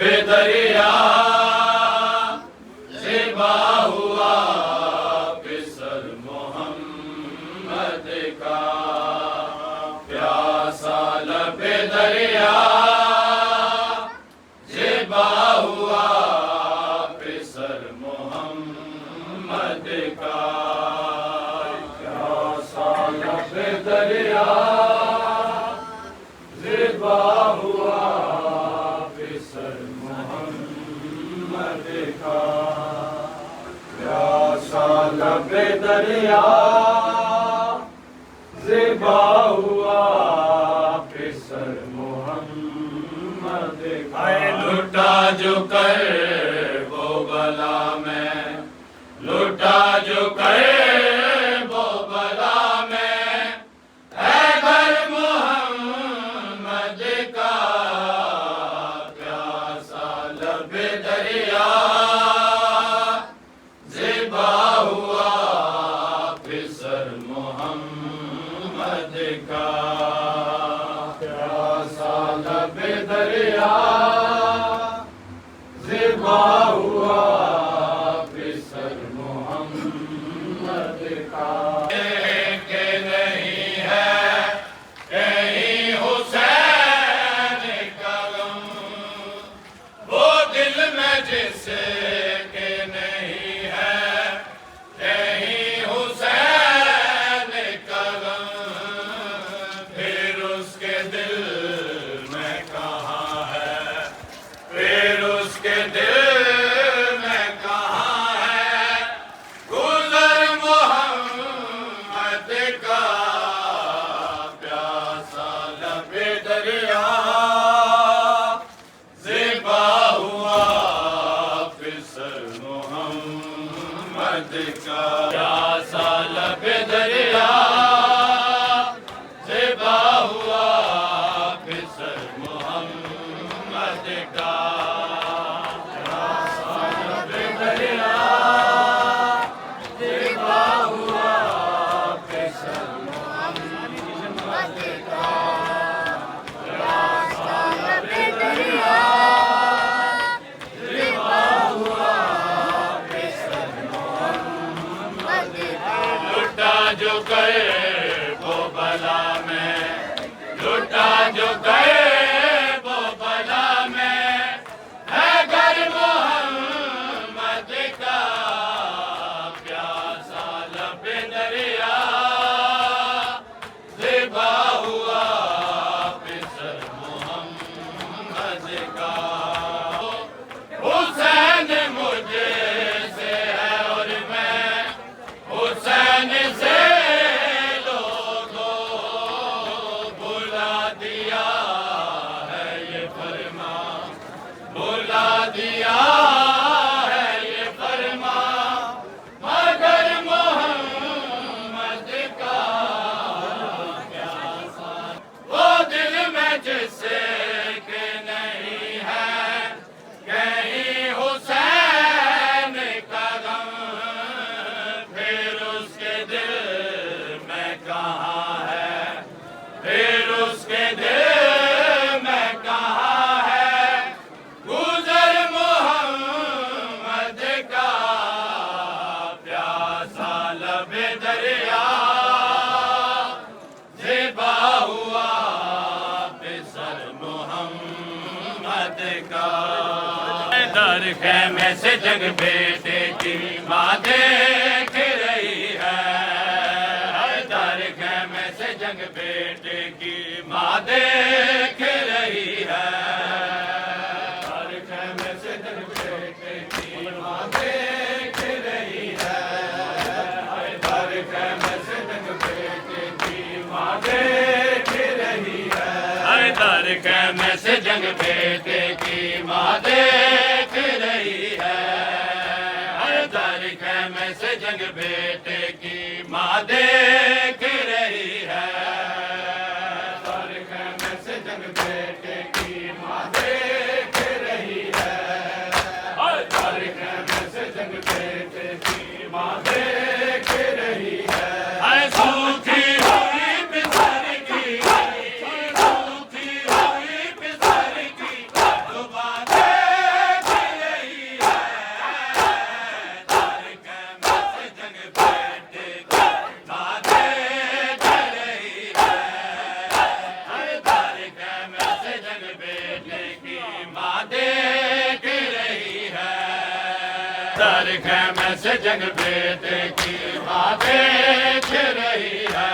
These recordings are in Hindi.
दरिया ज़िबा हुआ फिसर मोहम्मद का, प्यासा लबे दरिया ज़िबा हुआ फिसर मोहम्मद का, प्यासा लबे दरिया ज़िबा हुआ फिसर मोहम्मद का, प्यासा लबे दरिया ज़िबा हुआ फिसर मोहम्मद का। लुटा जो कर वो बला में, लुटा जो कर वो बला में, है घर मोहम्मद का, प्यासा लबे दरिया ज़िबा हुआ फिसर मोहम्मद का, प्यासा लबे दरिया ज़िबा हुआ फिसर मोहम्मद का। के नहीं है कहीं हुसैन का गम, वो दिल में जिसे के नहीं है कहीं हुसैन का गम, फिर उसके दिल में कहाँ है, फिर उसके दिल में कहाँ है गुज़र मोहम्मद का, प्यासा लबे दरिया ज़िबा हुआ फिसर मोहम्मद का, प्यासा लबे दरिया ज़िबा हुआ फिसर मोहम्मद का, प्यासा लबे दरिया ज़िबा हुआ फिसर मोहम्मद का, प्यासा लबे दरिया ज़िबा हुआ फिसर मोहम्मद का। लुटा जो गए वो बला में, लुटा जो गए वो बला में, है घर मोहम्मद का, प्यासा लबे दरिया ज़िबा हुआ फिसर मोहम्मद का। हुसैन मुझे से है और मैं हुसैन से लोगों बुला दिया है ये फरमा, बुला दिया है ये फरमा, मगर मोहम्मद का प्यासा, वो दिल में जिसे के नहीं है कहीं हुसैन का गम, फिर उसके दिल में कहाँ है, फिर उसके दिल में कहाँ है गुज़र मोहम्मद का, प्यासा लबे दरिया ज़िबा हुआ फिसर मोहम्मद का। दर ख़ैमे से जग बेटे की माँ देख रही है, दर ख़ैमे से जग बेटे की माँ देख रही है, दर ख़ैमे से जग बेटे की माँ देख रही है, दर ख़ैमे से जग बेटे की माँ देख रही है, दर ख़ैमे से जग बेटे की माँ देख रही है, दर ख़ैमे से जग बेटे की माँ देख रही है, दर ख़ैमे से जग बेटे की माँ देख रही है, दर ख़ैमे से जग बेटे की माँ देख रही है, सूखी हुई पिसर की, सूखी हुई पिसर की तारीख में से जंग बेटे की माँ देख रही है।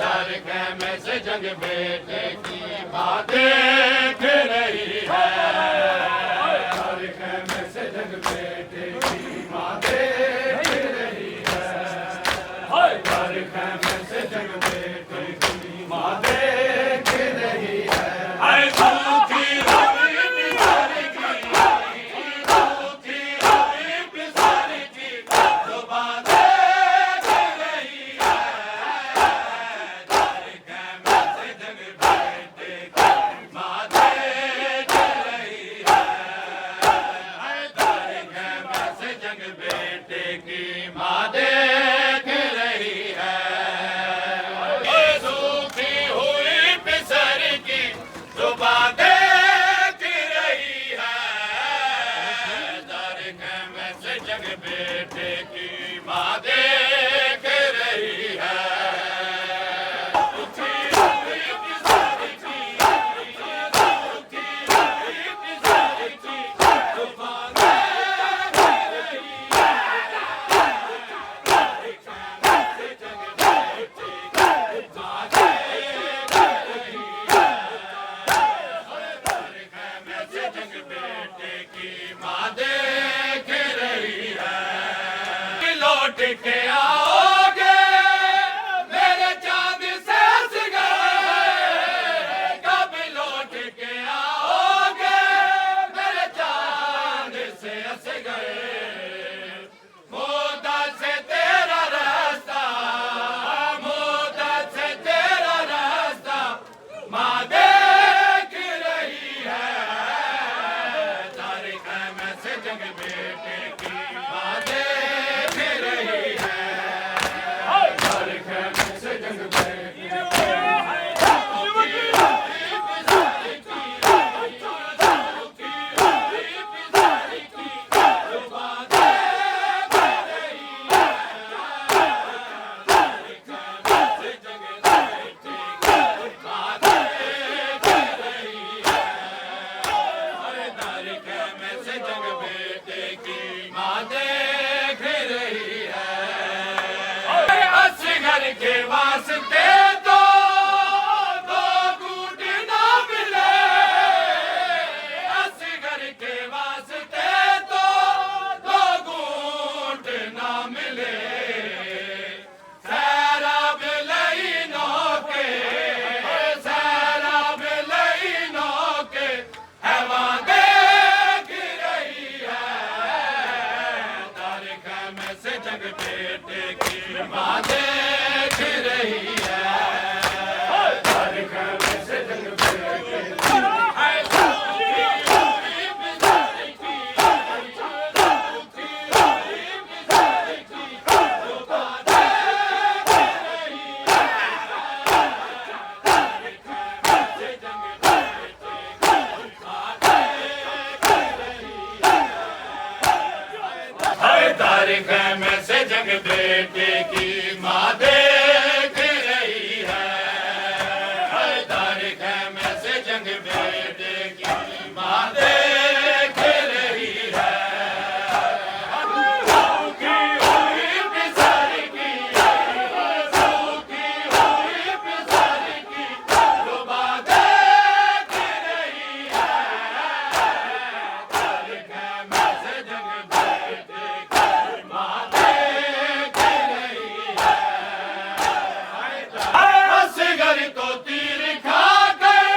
तारीख में से जंग बेटे की माँ देख रही है। तारीख में से जंग बेटे की माँ देख रही है। तारीख में से जंग बेटे की माँ देख रही है। दुखी रवि बिसारी की, दुखी रवि बिसारी की जुबां देख रही है। तारीख में से जंग बेटे की माँ देख रही है। तारीख में से जंग बेटे की माँ देख रही है। दुखी हुई बिसारी की जुबां देख रही है। तारीख में से जंग बेटे की माँ देख रही है। दुखी हुई बिसारी की, दुखी हुई बिसारी की जुबां देख रही है। तारीख में से जंग बेटे की माँ देख रही है। तारीख में से जंग बेटे की माँ देख रही है। लौट के आओगे मेरे चांद से सिगरे, कब लौट के आओगे मेरे चांद से सिगरे। मुद्दत से तेरा रास्ता, मुद्दत से तेरा रास्ता माँ देख रही है। तारीख में से जंग बेटे की माँ देख रही है। तारीख में से जंग बेटे की बिसारी की, दुखी हुई बिसारी की जुबां देख रही है। तारीख में से जंग बेटे की माँ देख रही है। तारीख में से जंग बेटे की माँ देख रही है। असगर के वास्ते तो दो घूंट ना मिले, असगर के वास्ते तो दो घूंट ना मिले। सैराब लईनों के, सैराब लईनों के हवा देख रही है। तारीख में से जंग बेटे की माँ देख रही है। तारीख में से जंग बेटे की दुखी हुई बिसारी की, दुखी हुई बिसारी की जुबां देख रही है। तारीख में से जंग बेटे की माँ देख रही है। तारीख में से जंग बेटे की माँ देख रही है। तारीख में से जंग बेटे की माँ देख रही है। दुखी हुई बिसारी की, दुखी हुई बिसारी की जुबां देख रही है। तारीख में से जंग बेटे की माँ देख रही है। असगर तो तीर खा गए,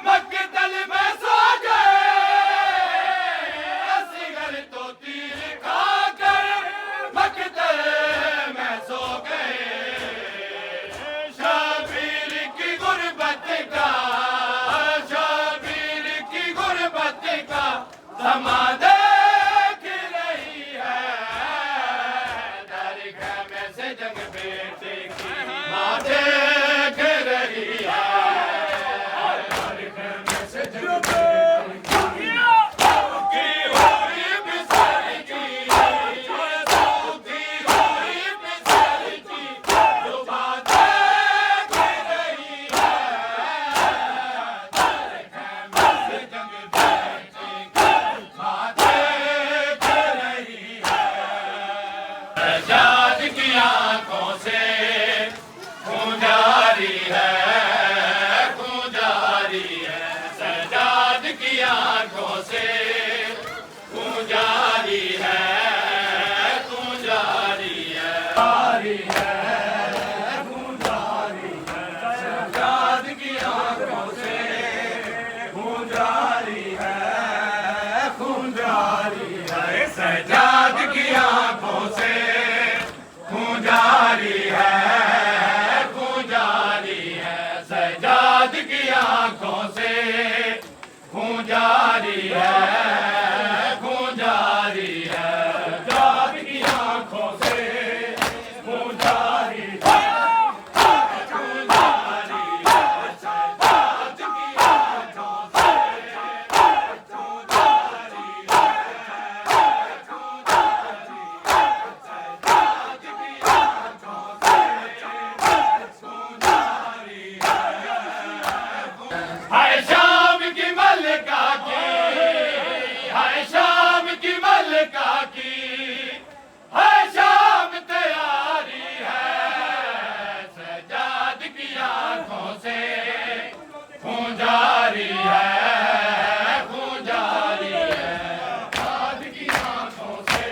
मक्तल में सो गए। असगर तो तीर खा गए, मक्तल में सो गए। शबीर की गुर्बत का, शबीर की गुर्बत का समा देख रही है। तारीख में से जंग बेटे की माँ देख रही है। तारीख में से जंग बेटे की दुखी हुई बिसारी की, दुखी हुई बिसारी की जुबां देख रही है। तारीख में से जंग बेटे की माँ देख आंखों से खून जारी है, खून जारी है, जारी है, खून जारी है। सजाद की आंखों से खून जारी है, खून जारी है। सजाद की आंखों से खून जारी है, खून जारी है। सजाद की आंखों से खून जारी है, खून जारी है। सजाद की आंखों से खून जारी है, खून जारी है। सजाद की आंखों से खून जारी है, खून जारी है। सजाद की आंखों से खून जारी है। हाय शाम की मल्लिका की, हाय शाम की मल्लिका की, हाय शाम तैयारी है। सजाद की आंखों से खून जारी है, खून जारी है। सजाद की आंखों से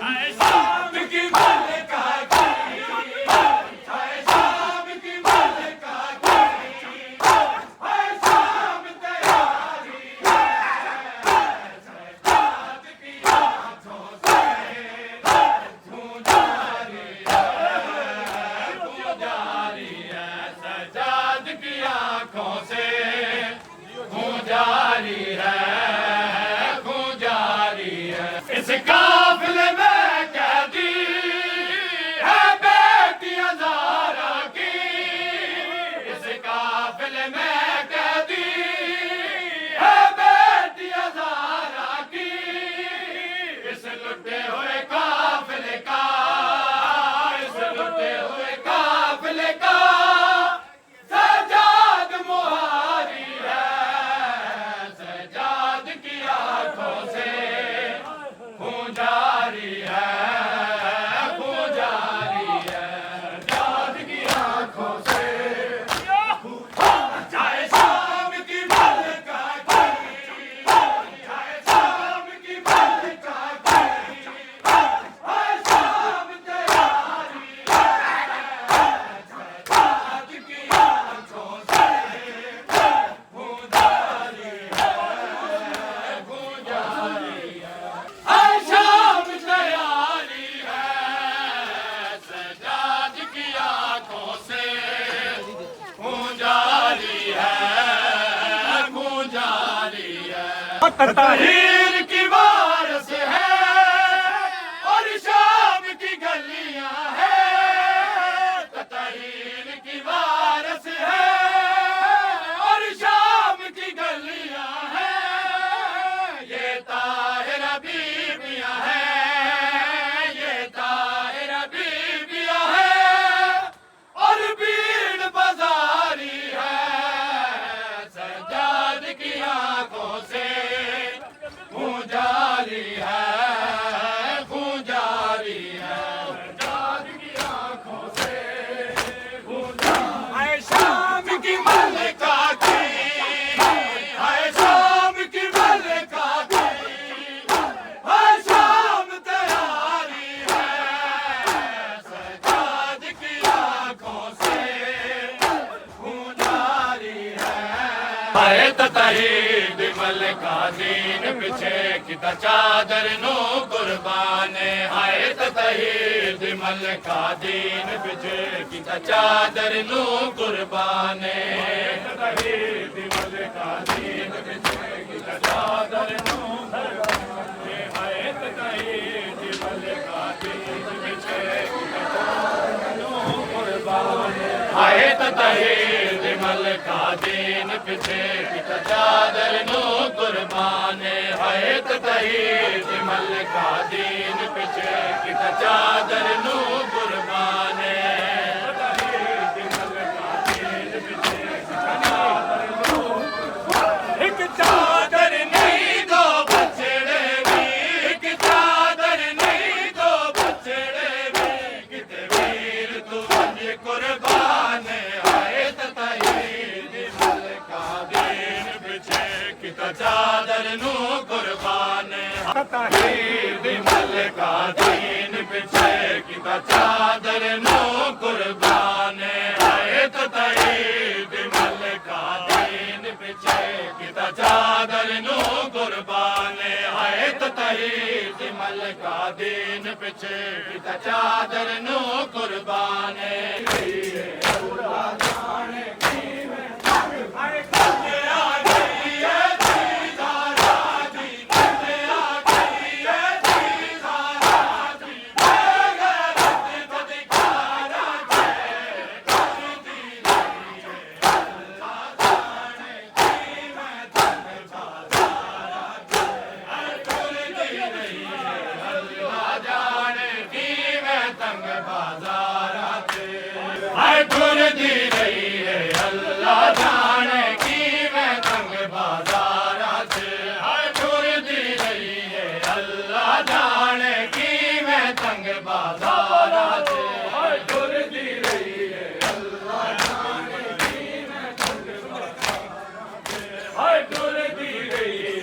हाय शाम की मल्लिका की, हाय शाम की मल्लिका की, हाय शाम तैयारी है। सजाद की आंखों से खून जारी है, खून जारी है। सजाद की आंखों से खून जारी है, खून जारी है। इस काफिले में कैदी है बेटियां ज़ारा की, इस काफिले में कैदी है बेटियां ज़ारा की। इस लुटे हुए काफिले का, इस लुटे हुए काफिले का सजाद मुहारी है। सजाद की आंखों से खून जारी है, खून जारी है। सजाद की आंखों से चाहे शाम की मल्लिका की, चाहे शाम की मल्लिका की, हाय शाम तैयारी है। सजाद की आंखों से खून जारी है, खून जारी है। हाय शाम तैयारी है। सजाद की आंखों से खून जारी है, खून जारी है। तहीर की वारस है और शाम की गलियां है। तहीर की वारस है और शाम की गलियां है। ये ताहिरा बीबियां है, ये ताहिरा बीबियां है और भीड़ बाजारी है। सजाद की आंखों से खून जारी है, खून जारी है। सजाद की आंखों से खून जारी। हाय शाम की मल्लिका की, हाय शाम की मल्लिका की, हाय शाम तैयारी है। सजाद की आंखों से खून जारी है। हाय तहीर मल्लिका दीन पिछे किता चादर नो कुर्बाने। हाय तहीर मल्लिका दीन पिछे किता चादर नो कुर्बाने। तहीर मल्लिका दीन पिछे किता चादर नो कुर्बाने। हाय तहीर मल्लिका दीन पिछे किता चादर नो कुर्बाने। हाय तहीर मल्लिका दीन पिछे किता चादर नो कुर्बाने। हाय तहीर मल्लिका दीन पिछे किता चादर नो कुर्बाने। तहीर मल्लिका दीन पिछे किता चादर नो कुर्बाने। एक चादर नहीं दो बछड़े भी, एक चादर नहीं दो बछड़े भी, किते वीर तू बन कुर्बान। हाय तहीर मल्लिका दीन पिछे किता चादर नू कुर्बान तहीर दी मलका दीन पिछे किता चादर नू कुर्बान है तहीर दी मलका दीन पिछे किता चादर नू कुर्बान है तहीर दी मलका दीन पिछे किता चादर नू कुर्बान टुरदी रही है अल्लाह जाने की मैं तंग बाजारात हाय टुरदी रही है अल्लाह जाने की मैं तंग बाजारात हाय टुरदी रही है अल्लाह जाने की मैं तंग बाजारात हाय टुरदी रही